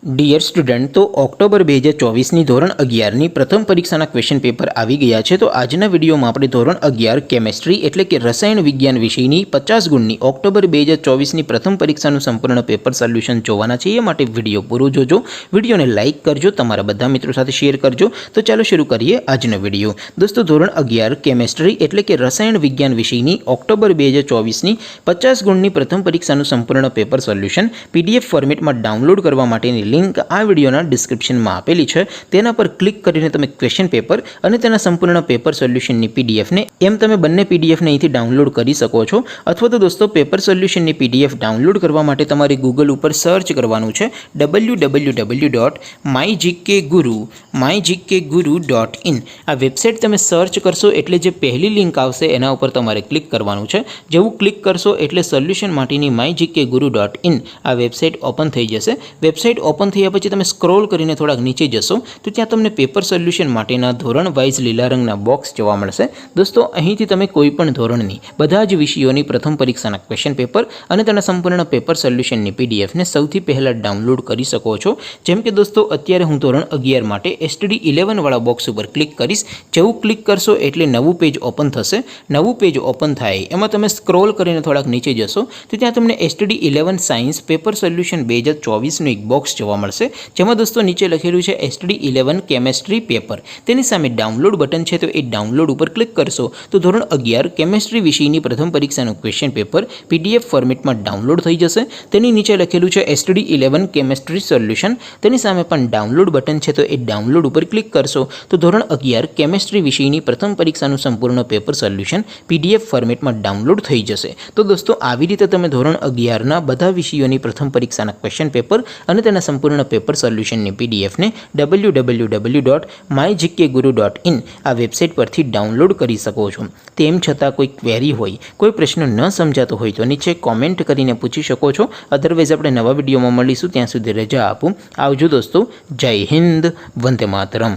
Dear student, તો October 2024ની ધોરણ 11ની પ્રથમ પરીક્ષાના ક્વેશ્ચન પેપર આવી ગયા છે। તો આજના વિડીયોમાં આપણે ધોરણ 11 કેમેસ્ટ્રી એટલે કે રસાયણ વિજ્ઞાન વિષયની 50 ગુણની ઓક્ટોબર 2024ની પ્રથમ પરીક્ષાનું સંપૂર્ણ પેપર સોલ્યુશન જોવાના છે। એ માટે વિડીયો પૂરો જોજો, વિડીયોને લાઇક કરજો, તમારા બધા મિત્રો સાથે શેર કરજો। તો ચાલો શરૂ કરીએ આજનો વિડીયો। દોસ્તો, ધોરણ 11 કેમેસ્ટ્રી એટલે કે રસાયણ વિજ્ઞાન વિષયની ઓક્ટોબર 2024ની 50 ગુણની પ્રથમ પરીક્ષાનું સંપૂર્ણ પેપર સોલ્યુશન PDF ફોર્મેટમાં ડાઉનલોડ કરવા માટેની लिंक आ वीडियोना डिस्क्रिप्शन में आपेली है। तेना पर क्लिक करीने तमे क्वेश्चन पेपर और तेना संपूर्ण पेपर सोल्यूशन नी पीडीएफ ने एम तमे बंने पीडीएफ ने अहींथी डाउनलॉड करी सको छो। अथवा तो दोस्तों, पेपर सोल्यूशन नी पीडीएफ डाउनलॉड करवा माटे तमारे गूगल पर सर्च करवानुं छे www.mygkguru.in। आ वेबसाइट तमे सर्च करशो एटले जे पहली लिंक आवशे एना उपर तमारे क्लिक करवानुं छे। जेवुं क्लिक करशो एटले सोल्यूशन माटेनी mygkguru.in आ वेबसाइट ओपन थई जशे। वेबसाइट ओपन थया पछी तमे स्क्रॉल करीने थोड़ाक नीचे जशो तो त्यां तमने पेपर सोल्यूशन माटेना धोरण वाइज लीला रंगना बॉक्स जोवा मळशे। दोस्तों, અહીંથી તમે કોઈપણ ધોરણની બધા જ વિષયોની પ્રથમ પરીક્ષાના ક્વેશ્ચન પેપર અને તેના સંપૂર્ણ પેપર સોલ્યુશનની પીડીએફ ને સૌથી પહેલા ડાઉનલોડ કરી શકો છો। જેમ કે દોસ્તો, અત્યારે હું ધોરણ 11 માટે STD 11 વાળા બોક્સ ઉપર ક્લિક કરીશ। જેવું ક્લિક કરશો એટલે નવું પેજ ઓપન થશે। નવું પેજ ઓપન થાય એમાં તમે સ્ક્રોલ કરીને થોડાક નીચે જશો તો ત્યાં તમને STD 11 સાયન્સ પેપર સોલ્યુશન 2024નું એક બોક્સ જોવા મળશે, જેમાં દોસ્તો નીચે લખેલું છે STD 11 કેમેસ્ટ્રી પેપર। તેની સામે ડાઉનલોડ બટન છે, તો એ ડાઉનલોડ ઉપર ક્લિક કરશો તો ધોરણ 11 કેમેસ્ટ્રી વિષયની પ્રથમ પરીક્ષાનું ક્વેશ્ચન પેપર PDF ફોર્મેટમાં ડાઉનલોડ થઈ જશે। તેની નીચે લખેલું છે STD 11 કેમેસ્ટ્રી સોલ્યુશન। તેની સામે પણ ડાઉનલોડ બટન છે, તો એ ડાઉનલોડ ઉપર ક્લિક કરશો તો ધોરણ 11 કેમેસ્ટ્રી વિષયની પ્રથમ પરીક્ષાનું સંપૂર્ણ પેપર સોલ્યુશન PDF ફોર્મેટમાં ડાઉનલોડ થઈ જશે। તો દોસ્તો, આવી રીતે તમે ધોરણ 11ના બધા વિષયોની પ્રથમ પરીક્ષાના ક્વેશ્ચન પેપર અને તેના સંપૂર્ણ પેપર સોલ્યુશનની પીડીએફ ને www.mygkguru.in આ વેબસાઇટ પરથી ડાઉનલોડ કરી શકો છો। તેમ છતાં કોઈ ક્વેરી હોય, કોઈ પ્રશ્ન ન સમજાતો હોય તો નીચે કોમેન્ટ કરીને પૂછી શકો છો। અધરવાઇઝ આપણે નવા વિડીયોમાં મળીશું, ત્યાં સુધી રજા આપું। આવજો દોસ્તો, જય હિન્દ, વંદે માતરમ।